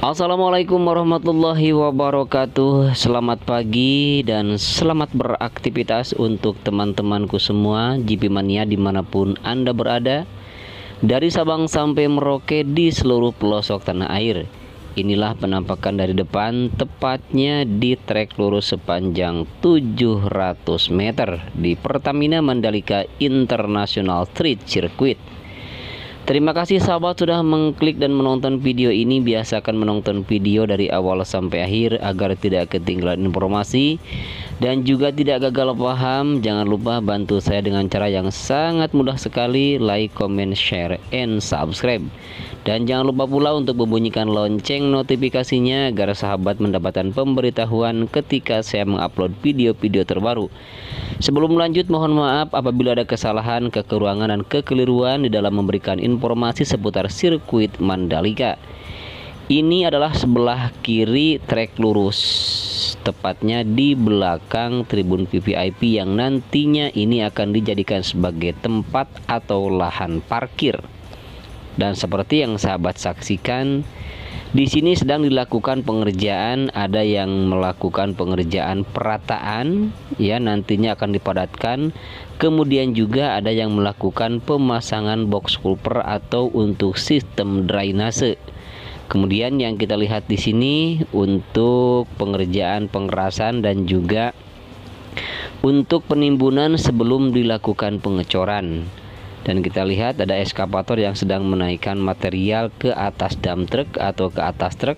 Assalamualaikum warahmatullahi wabarakatuh. Selamat pagi dan selamat beraktivitas untuk teman-temanku semua GP Mania dimanapun Anda berada, dari Sabang sampai Merauke di seluruh pelosok tanah air. Inilah penampakan dari depan, tepatnya di trek lurus sepanjang 700 meter di Pertamina Mandalika International Street Circuit. Terima kasih sahabat sudah mengklik dan menonton video ini. Biasakan menonton video dari awal sampai akhir agar tidak ketinggalan informasi dan juga tidak gagal paham. Jangan lupa bantu saya dengan cara yang sangat mudah sekali, like, comment, share, and subscribe. Dan jangan lupa pula untuk membunyikan lonceng notifikasinya agar sahabat mendapatkan pemberitahuan ketika saya mengupload video-video terbaru. Sebelum lanjut, mohon maaf apabila ada kesalahan, kekurangan, dan kekeliruan di dalam memberikan informasi seputar sirkuit Mandalika. Ini adalah sebelah kiri trek lurus, tepatnya di belakang tribun VVIP yang nantinya ini akan dijadikan sebagai tempat atau lahan parkir. Dan seperti yang sahabat saksikan, di sini sedang dilakukan pengerjaan. Ada yang melakukan pengerjaan perataan, ya, nantinya akan dipadatkan. Kemudian juga ada yang melakukan pemasangan box culvert atau untuk sistem drainase. Kemudian yang kita lihat di sini untuk pengerjaan pengerasan dan juga untuk penimbunan sebelum dilakukan pengecoran. Dan kita lihat ada eskavator yang sedang menaikkan material ke atas dump truck atau ke atas truk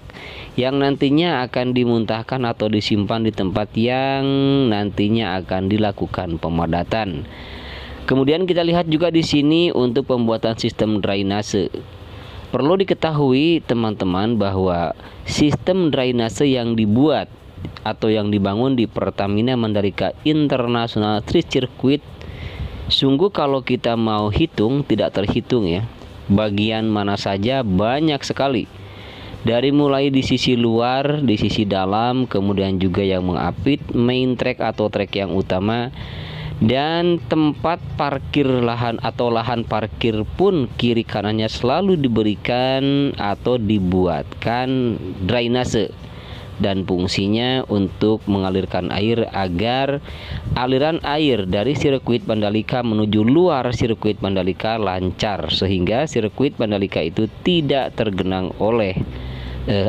yang nantinya akan dimuntahkan atau disimpan di tempat yang nantinya akan dilakukan pemadatan. Kemudian kita lihat juga di sini untuk pembuatan sistem drainase. Perlu diketahui teman-teman bahwa sistem drainase yang dibuat atau yang dibangun di Pertamina Mandalika International Street Circuit, sungguh kalau kita mau hitung tidak terhitung, ya. Bagian mana saja banyak sekali. Dari mulai di sisi luar, di sisi dalam, kemudian juga yang mengapit main track atau track yang utama. Dan tempat parkir lahan atau lahan parkir pun kiri kanannya selalu diberikan atau dibuatkan drainase. Dan fungsinya untuk mengalirkan air agar aliran air dari sirkuit Mandalika menuju luar sirkuit Mandalika lancar, sehingga sirkuit Mandalika itu tidak tergenang oleh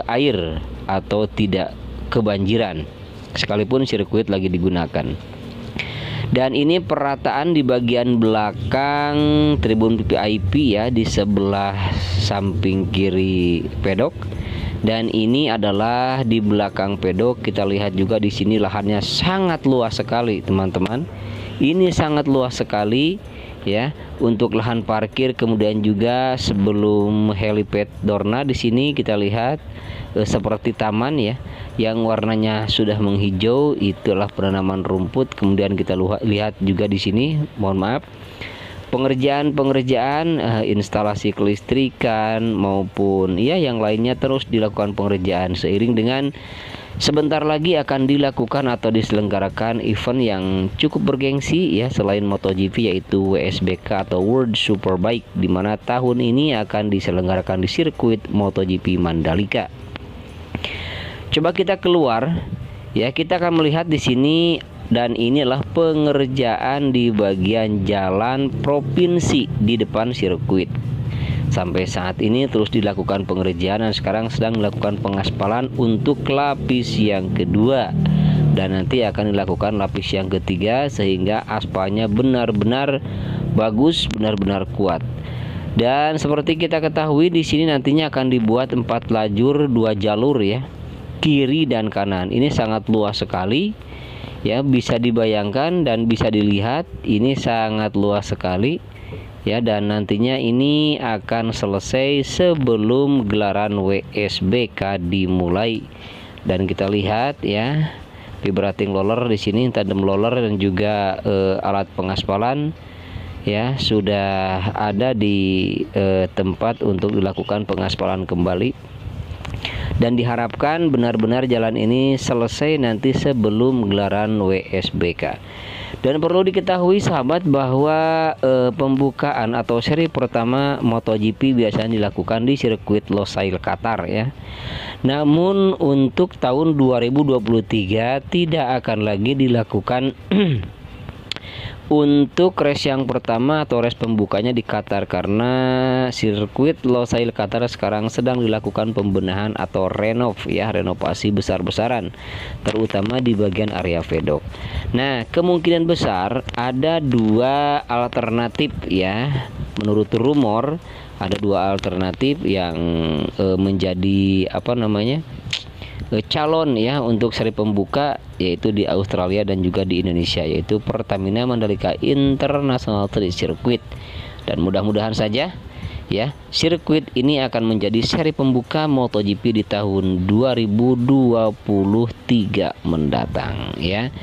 air atau tidak kebanjiran sekalipun sirkuit lagi digunakan. Dan ini perataan di bagian belakang tribun VIP, ya, di sebelah samping kiri pedok. Dan ini adalah di belakang pedok. Kita lihat juga di sini lahannya sangat luas sekali, teman-teman. Ini sangat luas sekali, ya, untuk lahan parkir. Kemudian juga sebelum helipad Dorna di sini kita lihat seperti taman, ya, yang warnanya sudah menghijau, itulah penanaman rumput. Kemudian kita lihat juga di sini, mohon maaf, pengerjaan instalasi kelistrikan maupun ya yang lainnya terus dilakukan pengerjaan seiring dengan sebentar lagi akan dilakukan atau diselenggarakan event yang cukup bergengsi, ya, selain MotoGP, yaitu WSBK atau World Superbike, di mana tahun ini akan diselenggarakan di sirkuit MotoGP Mandalika. Coba kita keluar, ya, kita akan melihat di sini. Dan inilah pengerjaan di bagian jalan provinsi di depan sirkuit. Sampai saat ini terus dilakukan pengerjaan dan sekarang sedang dilakukan pengaspalan untuk lapis yang kedua. Dan nanti akan dilakukan lapis yang ketiga sehingga aspalnya benar-benar bagus, benar-benar kuat. Dan seperti kita ketahui di sini nantinya akan dibuat 4 lajur 2 jalur, ya, kiri dan kanan. Ini sangat luas sekali, ya, bisa dibayangkan dan bisa dilihat ini sangat luas sekali, ya. Dan nantinya ini akan selesai sebelum gelaran WSBK dimulai. Dan kita lihat, ya, vibrating roller di sini, tandem roller dan juga alat pengaspalan, ya, sudah ada di tempat untuk dilakukan pengaspalan kembali. Dan diharapkan benar-benar jalan ini selesai nanti sebelum gelaran WSBK. Dan perlu diketahui sahabat bahwa pembukaan atau seri pertama MotoGP biasanya dilakukan di sirkuit Losail Qatar ya. Namun untuk tahun 2023 tidak akan lagi dilakukan untuk race yang pertama atau race pembukanya di Qatar, karena sirkuit Losail Qatar sekarang sedang dilakukan pembenahan atau renovasi besar-besaran, terutama di bagian area pedok. Nah, kemungkinan besar ada dua alternatif ya. Menurut rumor ada dua alternatif yang menjadi calon ya untuk seri pembuka, yaitu di Australia dan juga di Indonesia, yaitu Pertamina Mandalika International Street Circuit. Dan mudah-mudahan saja ya sirkuit ini akan menjadi seri pembuka MotoGP di tahun 2023 mendatang ya.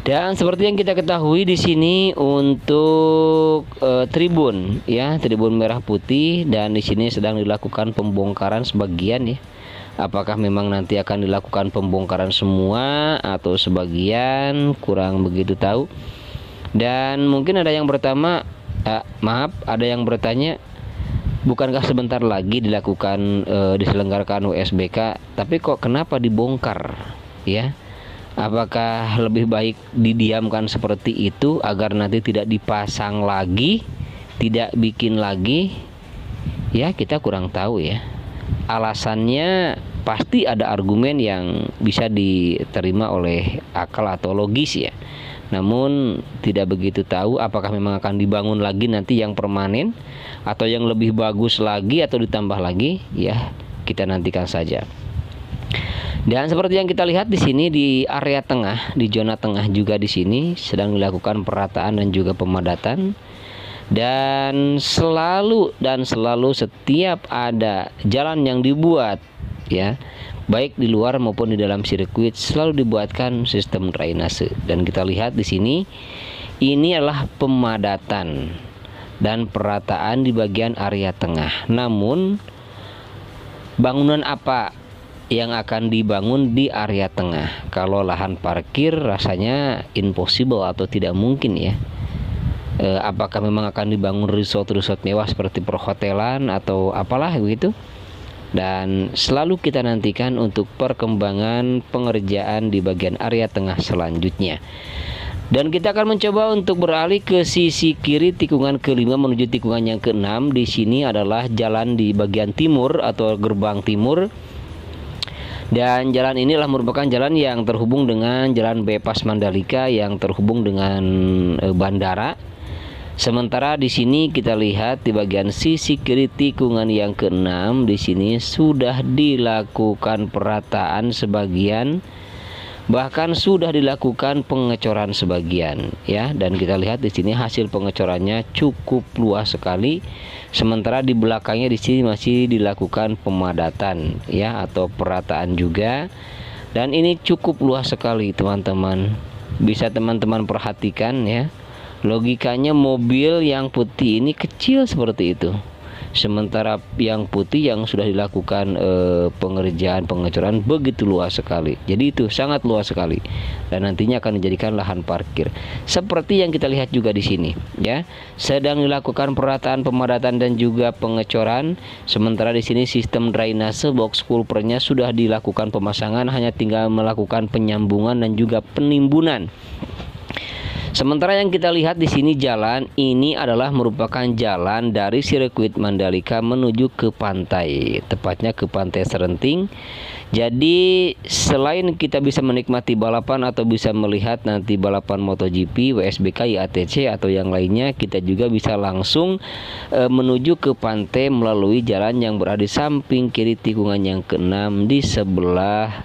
Dan seperti yang kita ketahui di sini untuk tribun ya, tribun merah putih, dan di sini sedang dilakukan pembongkaran sebagian ya. Apakah memang nanti akan dilakukan pembongkaran semua atau sebagian, kurang begitu tahu. Dan mungkin ada yang ada yang bertanya, bukankah sebentar lagi dilakukan diselenggarakan USBK, tapi kok kenapa dibongkar ya? Apakah lebih baik didiamkan seperti itu agar nanti tidak dipasang lagi, tidak bikin lagi? Ya, kita kurang tahu ya. Alasannya pasti ada argumen yang bisa diterima oleh akal atau logis ya. Namun tidak begitu tahu apakah memang akan dibangun lagi nanti yang permanen atau yang lebih bagus lagi atau ditambah lagi ya, kita nantikan saja. Dan seperti yang kita lihat di sini di area tengah, di zona tengah juga di sini sedang dilakukan perataan dan juga pemadatan. Dan selalu setiap ada jalan yang dibuat ya, baik di luar maupun di dalam sirkuit, selalu dibuatkan sistem drainase. Dan kita lihat di sini ini adalah pemadatan dan perataan di bagian area tengah. Namun bangunan apa yang akan dibangun di area tengah? Kalau lahan parkir rasanya impossible atau tidak mungkin ya. Apakah memang akan dibangun resort mewah seperti perhotelan atau apalah begitu? Dan selalu kita nantikan untuk perkembangan pengerjaan di bagian area tengah selanjutnya. Dan kita akan mencoba untuk beralih ke sisi kiri tikungan ke-5 menuju tikungan yang ke-6. Di sini adalah jalan di bagian timur atau gerbang timur. Dan jalan inilah merupakan jalan yang terhubung dengan Jalan Bypass Mandalika yang terhubung dengan bandara. Sementara di sini kita lihat di bagian sisi kiri tikungan yang ke-6 di sini sudah dilakukan perataan sebagian, bahkan sudah dilakukan pengecoran sebagian ya. Dan kita lihat di sini hasil pengecorannya cukup luas sekali. Sementara di belakangnya di sini masih dilakukan pemadatan ya atau perataan juga. Dan ini cukup luas sekali teman-teman. Bisa teman-teman perhatikan ya. Logikanya mobil yang putih ini kecil seperti itu. Sementara yang putih yang sudah dilakukan pengecoran begitu luas sekali. Jadi itu sangat luas sekali. Dan nantinya akan dijadikan lahan parkir. Seperti yang kita lihat juga di sini ya. Sedang dilakukan perataan, pemadatan dan juga pengecoran. Sementara di sini sistem drainase box culvertnya sudah dilakukan pemasangan, hanya tinggal melakukan penyambungan dan juga penimbunan. Sementara yang kita lihat di sini jalan ini adalah merupakan jalan dari sirkuit Mandalika menuju ke pantai, tepatnya ke Pantai Serenting. Jadi selain kita bisa menikmati balapan atau bisa melihat nanti balapan MotoGP, WSBK, IATC atau yang lainnya, kita juga bisa langsung menuju ke pantai melalui jalan yang berada di samping kiri tikungan yang ke-6 di sebelah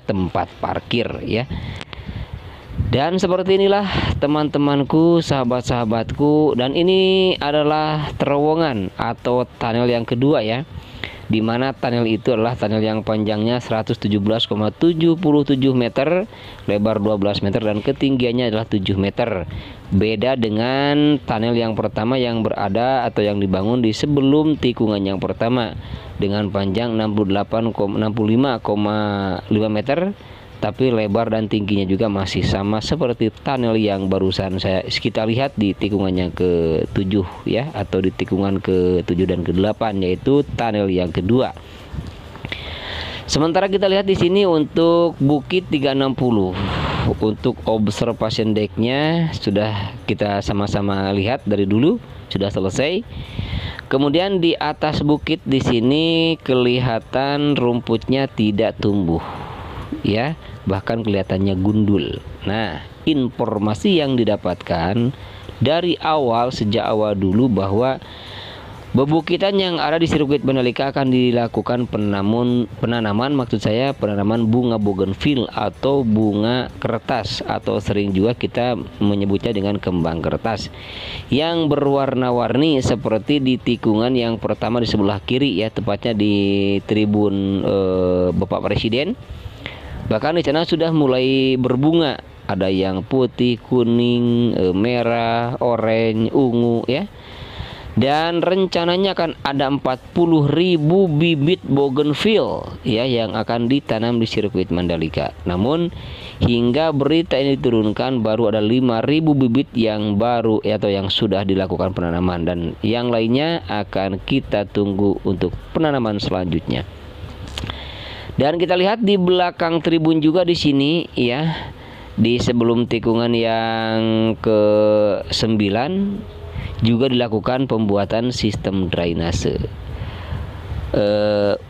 tempat parkir ya. Dan seperti inilah teman-temanku, sahabat-sahabatku, dan ini adalah terowongan atau tunnel yang kedua ya, di mana tunnel itu adalah tunnel yang panjangnya 117,77 meter, lebar 12 meter dan ketinggiannya adalah 7 meter. Beda dengan tunnel yang pertama yang berada atau yang dibangun di sebelum tikungan yang pertama dengan panjang 65,5 meter tapi lebar dan tingginya juga masih sama seperti tunnel yang barusan kita lihat di tikungannya ke-7 ya, atau di tikungan ke-7 dan ke-8, yaitu tunnel yang kedua. Sementara kita lihat di sini untuk Bukit 360, untuk observation decknya sudah kita sama-sama lihat dari dulu, sudah selesai. Kemudian di atas bukit di sini kelihatan rumputnya tidak tumbuh, ya, bahkan kelihatannya gundul. Nah, informasi yang didapatkan dari awal, sejak awal dulu, bahwa bebukitan yang ada di sirkuit Mandalika akan dilakukan penanaman bunga bougainville atau bunga kertas, atau sering juga kita menyebutnya dengan kembang kertas, yang berwarna-warni seperti di tikungan yang pertama di sebelah kiri ya, tepatnya di tribun Bapak Presiden. Bahkan di sana sudah mulai berbunga, ada yang putih, kuning, merah, oranye, ungu ya. Dan rencananya akan ada 40.000 bibit bougainville ya yang akan ditanam di sirkuit Mandalika. Namun hingga berita ini diturunkan baru ada 5.000 bibit yang baru atau yang sudah dilakukan penanaman, dan yang lainnya akan kita tunggu untuk penanaman selanjutnya. Dan kita lihat di belakang tribun juga di sini ya, di sebelum tikungan yang ke-9 juga dilakukan pembuatan sistem drainase.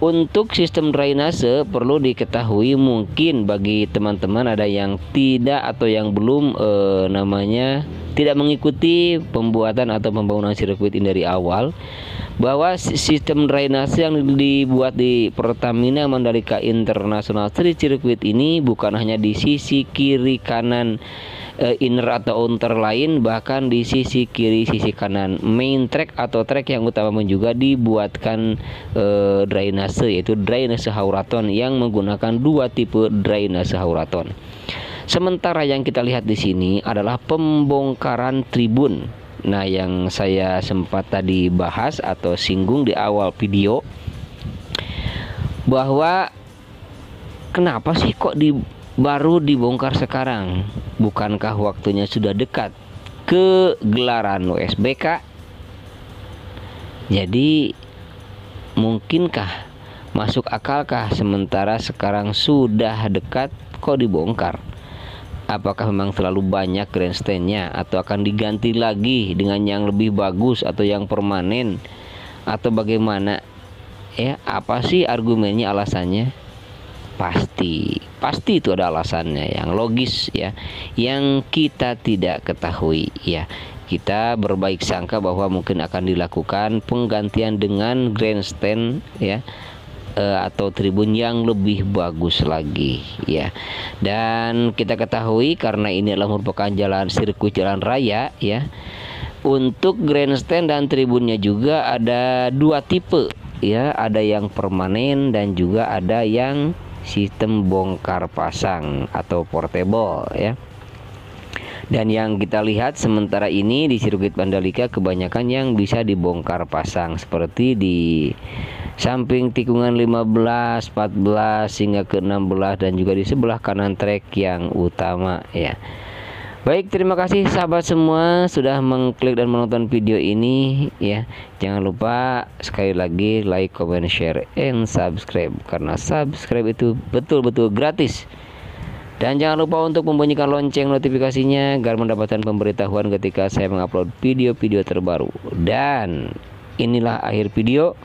Untuk sistem drainase perlu diketahui, mungkin bagi teman-teman ada yang tidak atau yang belum tidak mengikuti pembuatan atau pembangunan sirkuit ini dari awal, bahwa sistem drainase yang dibuat di Pertamina Mandalika International Street Circuit ini bukan hanya di sisi kiri kanan inner atau outer line, bahkan di sisi kiri sisi kanan main track atau track yang utama juga dibuatkan drainase, yaitu drainase hauraton yang menggunakan dua tipe drainase hauraton. Sementara yang kita lihat di sini adalah pembongkaran tribun. Nah, yang saya sempat tadi bahas atau singgung di awal video, bahwa kenapa sih kok baru dibongkar sekarang? Bukankah waktunya sudah dekat ke gelaran USBK? Jadi mungkinkah, masuk akalkah sementara sekarang sudah dekat kok dibongkar? Apakah memang terlalu banyak grandstandnya, atau akan diganti lagi dengan yang lebih bagus atau yang permanen, atau bagaimana? Ya, apa sih argumennya, alasannya? Pasti itu ada alasannya yang logis ya, yang kita tidak ketahui ya. Kita berbaik sangka bahwa mungkin akan dilakukan penggantian dengan grandstand ya, atau tribun yang lebih bagus lagi ya. Dan kita ketahui karena ini adalah merupakan sirkuit jalan raya ya, untuk grandstand dan tribunnya juga ada dua tipe ya, ada yang permanen dan juga ada yang sistem bongkar pasang atau portable ya. Dan yang kita lihat sementara ini di sirkuit Mandalika kebanyakan yang bisa dibongkar pasang, seperti di samping tikungan 15, 14 hingga ke 16, dan juga di sebelah kanan trek yang utama ya. Baik, terima kasih sahabat semua sudah mengklik dan menonton video ini ya. Jangan lupa sekali lagi like, comment, share, and subscribe, karena subscribe itu betul-betul gratis. Dan jangan lupa untuk membunyikan lonceng notifikasinya agar mendapatkan pemberitahuan ketika saya mengupload video-video terbaru. Dan inilah akhir video.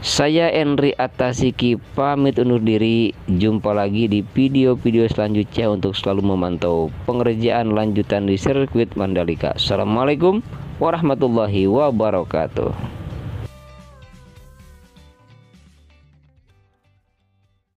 Saya Henry Atasiki pamit undur diri. Jumpa lagi di video-video selanjutnya untuk selalu memantau pengerjaan lanjutan di sirkuit Mandalika. Assalamualaikum warahmatullahi wabarakatuh.